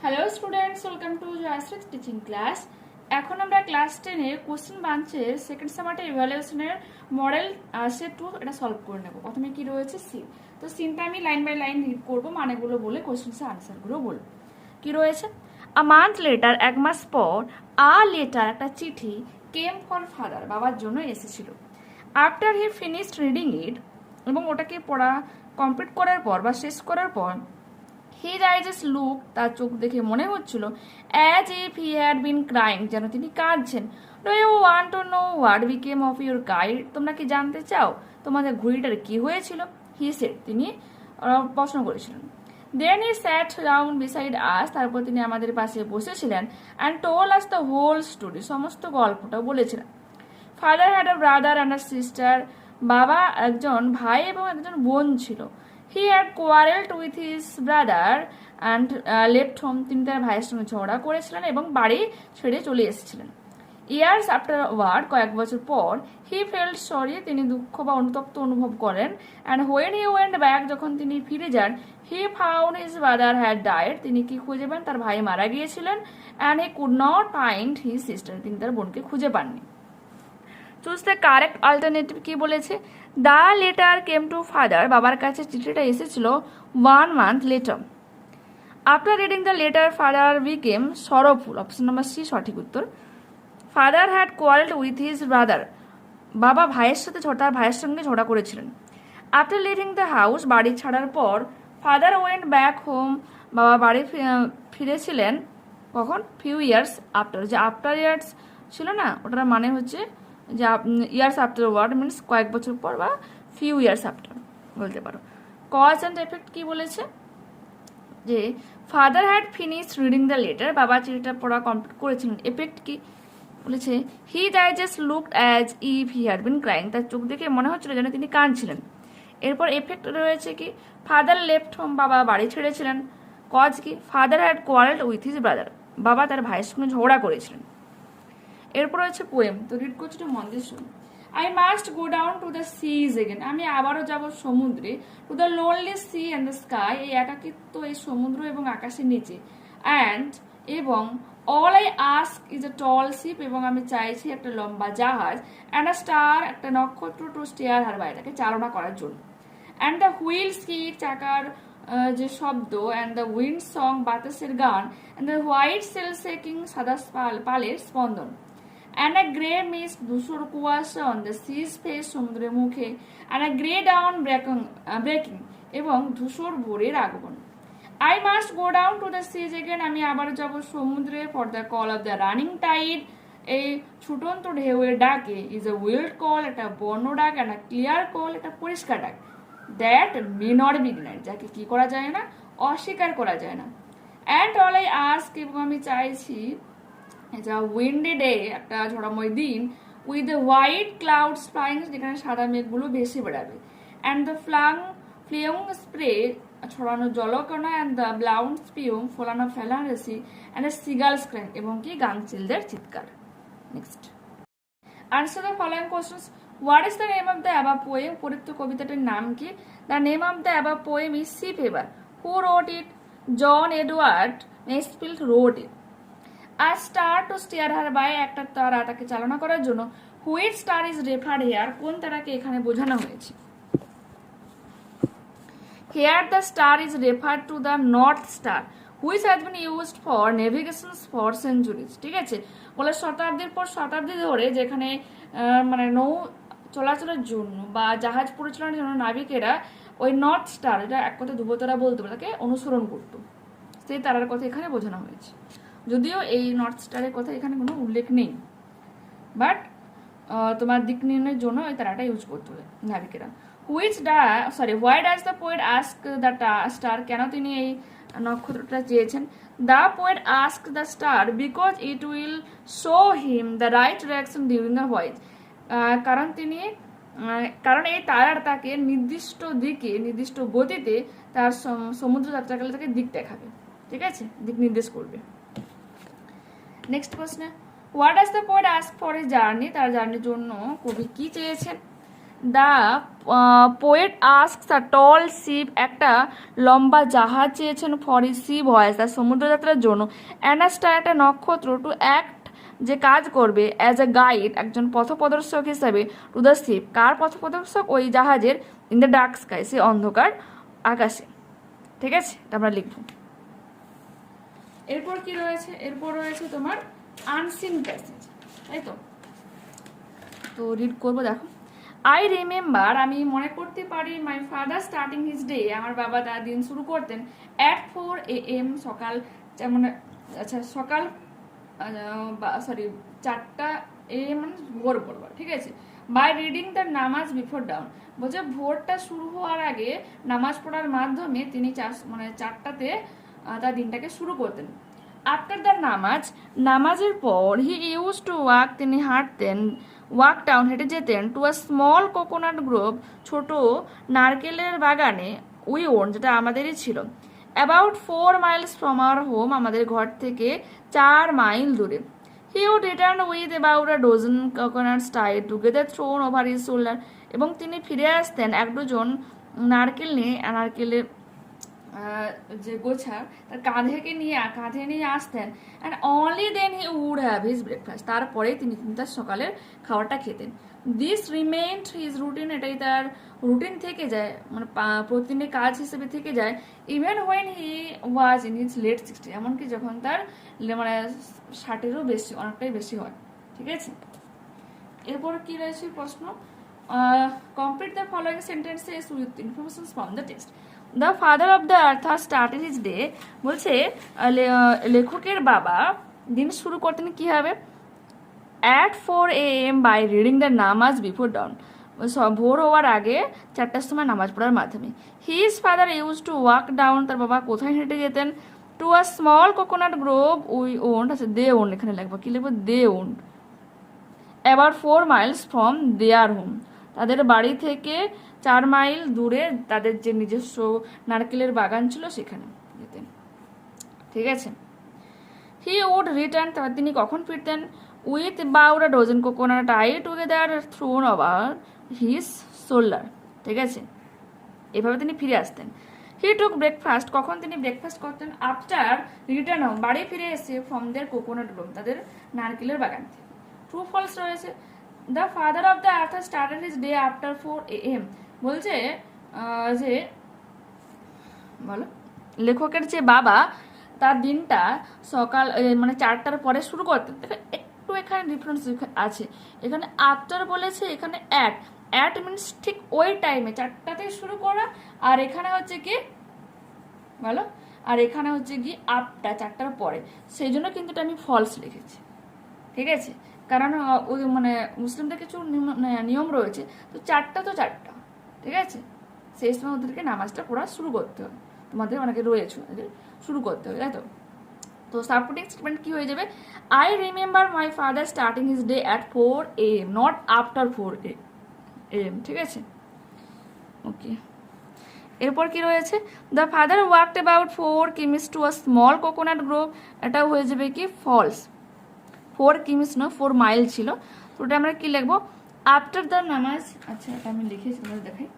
Hello students, welcome to Jayashree teaching class. এখন আমরা class 10 এর কোশ্চেন বাঞ্চের সেকেন্ড সেমারের ইভ্যালুয়েশনের মডেল সেট 2 এটা সলভ করে নেব। প্রথমে কি রয়েছে সিন, তো সিনটা আমি লাইন বাই লাইন রিড করব, মানেগুলো বলে কোশ্চেন্সের আনসারগুলো বলবো। কি রয়েছে, আ মান্থ লেটার, এক মাস পর, আ লেটার একটা চিঠি কেম ফর ফাদার বাবার জন্য এসেছিল। আফটার হি ফিনিশড রিডিং ইট, এবং ওটাকে পড়া কমপ্লিট করার পর বা শেষ করার পর, his eyes look, তার চোখ দেখে মনে হচ্ছিল as if he had been crying, যেন তিনি কাঁদছেন। Do you want to know what became of your kite? তোমরা কি জানতে চাও তোমাদের ঘুড়িটার কি হয়েছিল? He said, তিনি প্রশ্ন করেছিলেন। Then he sat down beside us, তারপর তিনি আমাদের পাশে বসেছিলেন and told us the whole story, সমস্ত গল্পটা বলেছিলেন। Father had a brother and a sister, বাবা একজন ভাই এবং একজন বোন ছিল। He had quarreled with his brother and left home, তিনি তার ভাইয়ের সঙ্গে ঝগড়া করেছিলেন এবং বাড়ি ছেড়ে চলে এসেছিলেন। Years afterward, কয়েক বছর পর, he felt sorry, তিনি দুঃখ বা অনুতপ্ত অনুভব করেন। And when he went back, যখন তিনি ফিরে যান, he found his brother had died, তিনি কি খুঁজে পান, তার ভাই মারা গিয়েছিলেন। And he could not find his sister, তিনি তার বোনকে খুঁজে পাননি। Choose the correct alternative. কি বলেছে, the letter came to father, বাবার কাছে চিঠিটা এসেছিল 1 month letter. After reading the letter father became sorrowful, option number C সঠিক উত্তর। Father had quarrelled with his brother, বাবা ভাইয়ের সাথে তার ভাইয়ের সঙ্গে ঝগড়া করেছিলেন। আফটার লিভিং দ্য হাউস, বাড়ি ছাড়ার পর, ফাদার ওয়েন্ট ব্যাক হোম, বাবা বাড়ি ফিরেছিলেন কখন, ফিউ ইয়ার্স আফটার। যে আফটার ইয়ার্স ছিল না, ওটার মানে হচ্ছে যে ইয়ার্স আফটার ওয়ার্ড মিনস কয়েক বছর পর বা ফিউ ইয়ার্স আফটার বলতে পারো। কজ অ্যান্ড এফেক্ট কি বলেছে, যে father had finish reading the letter, বাবা চিঠিটা পড়া কমপ্লিট করেছিলেন। এফেক্ট কি বলেছে, he just looked as if he had been crying, তার চোখ দেখে মনে হচ্ছিল যেন তিনি কাঁদছিলেন। এরপর এফেক্ট রয়েছে কি, ফাদার লেফট হোম, বাবা বাড়ি ছেড়েছিলেন। কজ কি, father had quarrelled with his brother, বাবা তার ভাইয়ের সঙ্গে ঝগড়া করেছিলেন। এরপর হচ্ছে পোয়েম, তো রিড করছি তো মন দিয়ে শুনুন। I must go down to the seas again, আমি আবারও যাব সমুদ্রে। To the lonely sea and the sky, এই একাকিত্ব এই সমুদ্র এবং আকাশের নিচে। অ্যান্ড এবং all I ask is a tall ship, এবং আমি চাইছি একটা লম্বা জাহাজ। অ্যান্ড আ স্টার, একটা নক্ষত্র, টু স্টেয়ার হার বা, এটাকে চালনা করার জন্য। অ্যান্ড দ্য হুইলস কি, চাকার যে শব্দ। অ্যান্ড দ্য উইন্ড সং, বাতাসের গান। And the white sail shaking, সাদা পালের স্পন্দন। And a grey mist, ধূসর কুয়াশা, on the sea's face, সমুদ্রের মুখে। and a grey dawn breaking, এবং ধূসর ভোরের আগমন। I must go down to the seas again, আমি আবার যাব সমুদ্রে। for the call of the running tide, এই ছুটন্ত ঢেউয়ের ডাকে। is a wild call, একটা বন্য ডাক। and a clear call, একটা পরিষ্কার ডাক। that may not be denied, যাকে কি করা যায় না, অস্বীকার করা যায় না। and all I ask, এবং আমি চাইছি যা উইন্ডি ডে, একটা ঝড়ময় দিন। With the white clouds flying, যেখানে সাদা মেঘগুলো ভেসে বেড়াবে। অ্যান্ড দ্য ফ্লিয়ং স্প্রে, ছড়ানো জলকণা। অ্যান্ড দ্য ব্লাউন্ড স্পিউম, ফোলানো ফেলারেসি। অ্যান্ড দ্য সিগাল স্ক্র্যাং, এবং কি গাংচিলদের চিৎকার। Next answer the following questions. What is the name of the above poem, উপরিক্ত কবিতাটির নাম কি? The name of the above poem is Sea Fever. Who wrote it? John Edward Masefield wrote it. A star to steer her by, একটা তারা তাকে চালনা করার জন্য। Which star is referred here, কোন তারাকে এখানে বোঝানো হয়েছে? Here the star is referred to the North Star, which has been used for navigation for centuries. ঠিক আছে, বলে শতাব্দীর পর শতাব্দী ধরে যেখানে মানে নৌ চলাচলের জন্য বা জাহাজ পরিচালনার জন্য নাবিকেরা ওই নর্থ স্টার, এটা এক কথা ধ্রুবতারা বলতে পারে, তাকে অনুসরণ করত। সেই তারার কথা এখানে বোঝানো হয়েছে, যদিও এই নর্থ স্টারের কথা এখানে কোনো উল্লেখ নেই, বাট তোমার দিক নির্ণয়ের জন্য ওই তারাটা ইউজ করতে হবে নাবিকেরা। Why does the poet ask the star, কেন তিনি এই নক্ষত্রটা চেয়েছেন? The poet ask the star because it will show him the right direction during the voyage, কারণ এই তারার তাকে নির্দিষ্ট দিকে নির্দিষ্ট গতিতে তার সমুদ্র যাত্রাকালে তাকে দিক দেখাবে। ঠিক আছে, দিক নির্দেশ করবে। নেক্সট প্রশ্ন, what does the poet ask for a journey, তার জার্নির জন্য কবি কি চেয়েছেন? The poet asks a tall ship, একটা লম্বা জাহাজ চেয়েছেন ফর হি সি ভয়েস, তার সমুদ্রযাত্রার জন্য, অ্যানাস্টার, একটা নক্ষত্র, টু অ্যাক্ট, যে কাজ করবে, অ্যাজ এ গাইড, একজন পথপ্রদর্শক হিসাবে, টু দ্য শিপ, কার পথপ্রদর্শক, ওই জাহাজের, ইন দ্য ডার্ক স্কাই, সে অন্ধকার আকাশে। ঠিক আছে, এটা আমরা লিখব। এরপর কি রয়েছে, এরপর রয়েছে তোমার আনসিন প্যাসেজ, তাই তো। তো রিড করবো, দেখো। আই রিমেম্বার, আমি মনে করতে পারি, my father starting his day, আমার বাবা তার দিন শুরু করতেন অ্যাট 4 AM, সকাল, মানে আচ্ছা সকাল সরি 4টা AM মানে ভোর বলবো, ঠিক আছে। By reading the namaz before down, বলছে ভোরটা শুরু হওয়ার আগে নামাজ পড়ার মাধ্যমে তিনি মানে 4টাতে তার দিনটাকে শুরু করতেন। আফটার দ্য নামাজের পর হি ইউজ টু ওয়াক, তিনি হাঁটতেন, ওয়াক ডাউন, হেঁটে যেতেন, to a small coconut grove, ছোট নারকেলের বাগানে, উই ওন, যেটা আমাদেরই ছিল, about 4 miles from our home, আমাদের ঘর থেকে 4 মাইল দূরে। He would return with about a dozen coconuts tied together thrown over his shoulder, এবং তিনি ফিরে আসতেন 1 ডজন নারকেল নিয়ে, নারকেলের যে গোছা তার কাঁধে নিয়ে আসতেন, and only then he would have his breakfast, তারপরে তিনি তার সকালের খাবারটা খেতেন। দিস রিমেইন্ড হিজ রুটিন, এটাই তার রুটিন থেকে যায়, মানে প্রতিদিনের কাজ হিসেবে থেকে যায়, even when he was in his late 60, এমনকি যখন তার মানে 60-এরও বেশি, অনেকটাই বেশি হয়। ঠিক আছে, এরপর কি রয়েছে প্রশ্ন, complete the following sentences with information from the text. The father of the earth has started his day, বলছে লেখকের বাবা দিন শুরু করতেন কীভাবে, at 4 AM by reading the namaz before dawn, ভোর হওয়ার আগে 4টার সময় নামাজ পড়ার মাধ্যমে। His father use to walk down, তার বাবা কোথায় হেঁটে যেতেন, to a small coconut grove we owned, আচ্ছা দে ওন্ড, এখানে লিখবো, কি লিখবো, they owned, about 4 miles from their home, তাদের বাড়ি থেকে 4 মাইল দূরে তাদের যে নিজস্ব নারকেলের বাগান ছিল সেখানে যেতেন। ঠিক আছে, হি উড রিটার্ন, তিনি কখন ফিরতেন, with about a dozen coconut tied together thrown over his shoulder. ঠিক আছে, এভাবে তিনি ফিরে আসতেন। হি টুক ব্রেকফাস্ট, কখন তিনি ব্রেকফাস্ট করতেন, আফটার রিটার্ন হোম, বাড়ি ফিরে এসে, ফ্রম দেয়ার কোকোনাট গ্রোভ, তাদের নারকেলের বাগান থেকে। ট্রু ফলস রয়েছে, the father of the earth started his day after 4 AM, বলছে যে বলো লেখকের যে বাবা তার দিনটা সকাল মানে 4টার পরে শুরু করতেন। একটু এখানে ডিফারেন্স আছে, এখানে আফটার বলেছে, এখানে অ্যাট মিনস ঠিক ওই টাইমে 4টাতে শুরু করা, আর এখানে হচ্ছে কি বলো, আর এখানে হচ্ছে কি আফটার 4টার পরে, সেই জন্য কিন্তু এটা আমি ফলস লিখেছি। ঠিক আছে, কারণ মানে মুসলিমদের কিছু নিয়ম রয়েছে, তো 4টা তো 4টা, ঠিক আছে, সেই সময় ওদেরকে নামাজটা পড়া শুরু করতে হবে, তোমাদের অনেকে রয়েছে শুরু করতে হবে, তাই তো। তো সাপোর্টিং স্টেটমেন্ট কি হয়ে যাবে, I remember my father starting his day at 4 AM, not after 4 AM। ঠিক আছে, ওকে। এরপর কি রয়েছে, the father walked about 4 kilometers two a small coconut Grove, এটা হয়ে যাবে কি ফলস, 4 kilometers না 4 মাইল ছিল, তো ওটা আমরা কি লিখবো, আফটার দ্য নামাজ, আচ্ছা এটা আমি লিখেছি, দেখাই,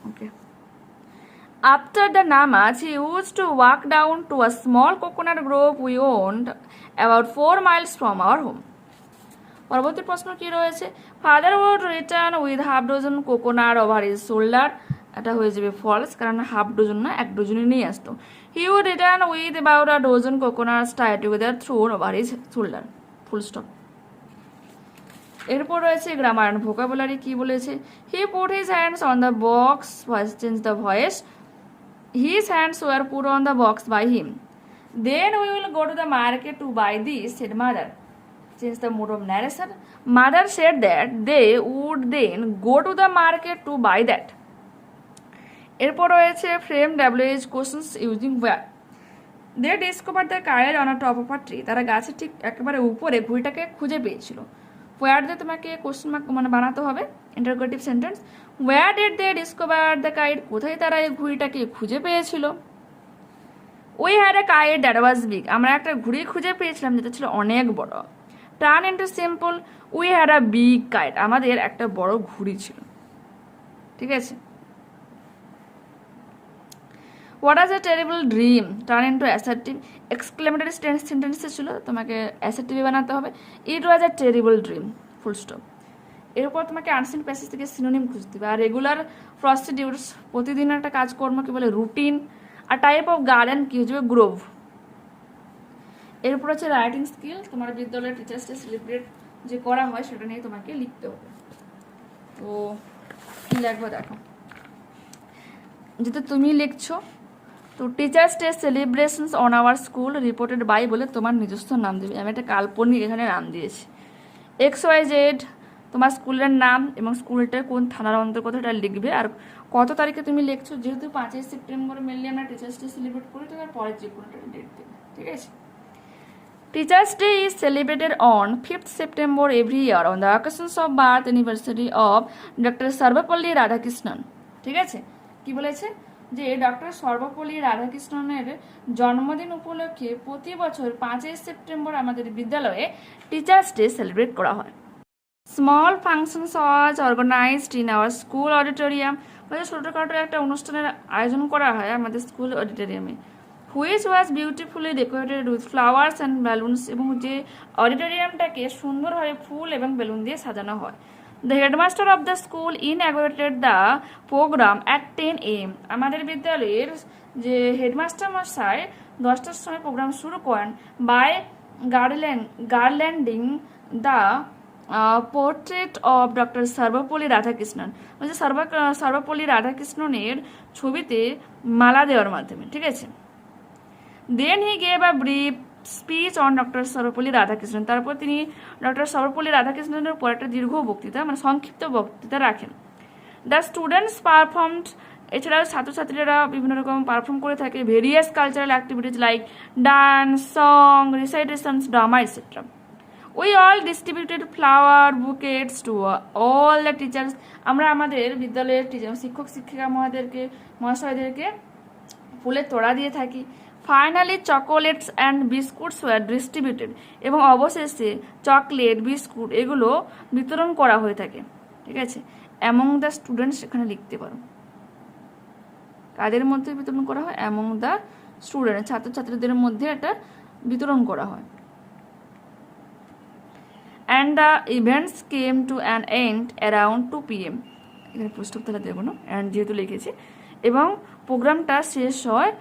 ওকে। After the namaz, he used to walk down to a small coconut grove we owned about 4 miles from our home. পরবর্তী প্রশ্ন কি রয়েছে, father would return with half dozen coconut over his shoulder, এটা হয়ে যাবে ফলস, কারণ half dozen না 1 ডজনই নিয়ে আসতো। He would return with about a dozen coconuts tied together thrown over his shoulder, full stop. এরপর রয়েছে গ্রামার অ্যান্ড ভোকাবুলারি, কি বলেছে, he put his hands on the box, change the voice, his hands were put on the box by him. Then we will go to the market to buy this, said mother. Since the mode of narration, mother said that they would then go to the market to buy that. এরপর রয়েছে frame WH questions using where. They discovered the kite on a top of a tree. তারা গাছের ঠিক একেবারে উপরে ঘুড়িটাকে খুঁজে পেয়েছিল। Where দিয়ে তোমাকে কোশ্চেন মার্ক মানে বানাতে হবে, interrogative sentence. Where did they discover the kite? কোথায় তারা এই ঘুড়িটাকে খুঁজে পেয়েছিল? We had a kite that was big. আমরা একটা ঘুড়ি খুঁজে পেয়েছিলাম যেটা ছিল অনেক বড়। Turn into simple, we had a big kite, আমাদের একটা বড় ঘুড়ি ছিল। ঠিক আছে। What as a terrible dream, turn into assertive, exclamatory সেন্টেন্সে ছিল, তোমাকে অ্যাসার্টিভ বানাতে হবে। It was a terrible dream, full stop. এরপর তোমাকে আনসিন প্যাসেজ থেকে সিনোনিম খুঁজতে হবে। আর রেগুলার প্রসিডিউরস, প্রতিদিন একটা কাজকর্ম কি বলে রুটিন। আর টাইপ অফ গার্ডেন কি হচ্ছে গ্রোভ। এরপর হচ্ছে রাইটিং স্কিল, তোমার বিদ্যালয়ের টিচার্স ডে সেলিব্রেট যে করা হয় সেটা নিয়ে তোমাকে লিখতে হবে। তো কি লিখবো দেখো, যেহেতু তুমি লিখছো, তো teachers day celebrations on our school reported by বলে তোমার নিজস্ব নাম দেবে। আমি একটা কাল্পনিক এখানে নাম দিয়েছি। XYZ তোমার স্কুলের নাম এবং স্কুলটা কোন থানার অন্তর্গত এটা লিখবে। আর কত তারিখে তুমি লিখছো, যেহেতু 5ই সেপ্টেম্বর মেনলি আমরা টিচার্স ডে সেলিব্রেট করি, তো তার পরের যে কোনো একটা ডেট দেবে। ঠিক আছে। Teachers day is celebrated on 5th September every year on the occasions of birth anniversary of doctor Sarvepalli Radhakrishnan. ঠিক আছে। কি বলেছে যে ডক্টর সর্বপল্লী রাধাকৃষ্ণনের জন্মদিন উপলক্ষে প্রতি বছর 5ই সেপ্টেম্বর আমাদের বিদ্যালয়ে টিচার্স ডে সেলিব্রেট করা হয়। Small functions was organised in our school auditorium, ছোটখাটো একটা অনুষ্ঠানের আয়োজন করা হয় আমাদের স্কুল অডিটোরিয়ামে। Which was beautifully decorated with flowers and balloons, এবং যে অডিটোরিয়ামটাকে সুন্দরভাবে ফুল এবং বেলুন দিয়ে সাজানো হয়। The headmaster of the school inaugurated the programme at 10 AM, আমাদের বিদ্যালয়ের যে হেডমাস্টার মশাই 10টার সময় প্রোগ্রাম শুরু করেন। By garlanding the portrait of doctor Sarvepalli Radhakrishnan, বলছে সর্বপল্লী রাধাকৃষ্ণনের ছবিতে মালা দেওয়ার মাধ্যমে। ঠিক আছে। Then he gave a brief speech on doctor Sarvepalli Radhakrishnan, তারপর তিনি ডক্টর সর্বপল্লী রাধাকৃষ্ণনের উপর একটা দীর্ঘ বক্তৃতা মানে সংক্ষিপ্ত বক্তৃতা রাখেন। দ্য স্টুডেন্টস পারফর্মড, এছাড়াও ছাত্রছাত্রীরা বিভিন্ন রকম পারফর্ম করে থাকে various cultural activities like dance, song, recitations, drama etcetera. We all distributed flower bouquets to all the teachers, আমরা আমাদের বিদ্যালয়ের শিক্ষক শিক্ষিকা মহাশয়দেরকে ফুলের তোড়া দিয়ে থাকি। Finally chocolates and biscuits were distributed, এবং অবশেষে চকলেট বিস্কুট এগুলো বিতরণ করা হয়ে থাকে। ঠিক আছে। অ্যামং দ্য স্টুডেন্টস এখানে লিখতে পারো, কাদের মধ্যে বিতরণ করা হয়, অ্যামং দ্য স্টুডেন্ট ছাত্রছাত্রীদের মধ্যে এটা বিতরণ করা হয়। And the events came to an end around 2 PM, এখানে পুস্তক তাহলে দেবো না, অ্যান্ড যেহেতু লিখেছি, এবং প্রোগ্রামটা শেষ হয়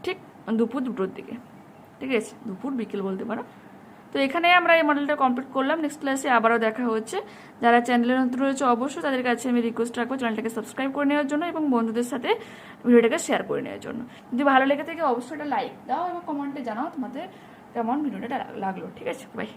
ঠিক দুপুর 2টোর দিকে। ঠিক আছে, দুপুর বিকেল বলতে পারো। তো এখানে আমরা এই মডেলটা কমপ্লিট করলাম। নেক্সট ক্লাসে আবারও দেখা হচ্ছে। যারা চ্যানেলের নতুন রয়েছে অবশ্যই তাদের কাছে আমি রিকোয়েস্ট রাখবো চ্যানেলটাকে সাবস্ক্রাইব করে নেওয়ার জন্য এবং বন্ধুদের সাথে ভিডিওটাকে শেয়ার করে নেওয়ার জন্য। যদি ভালো লেগে থাকে অবশ্যই একটা লাইক দাও এবং কমেন্টে জানাও তোমাদের কেমন ভিডিওটা লাগলো। ঠিক আছে, বাই।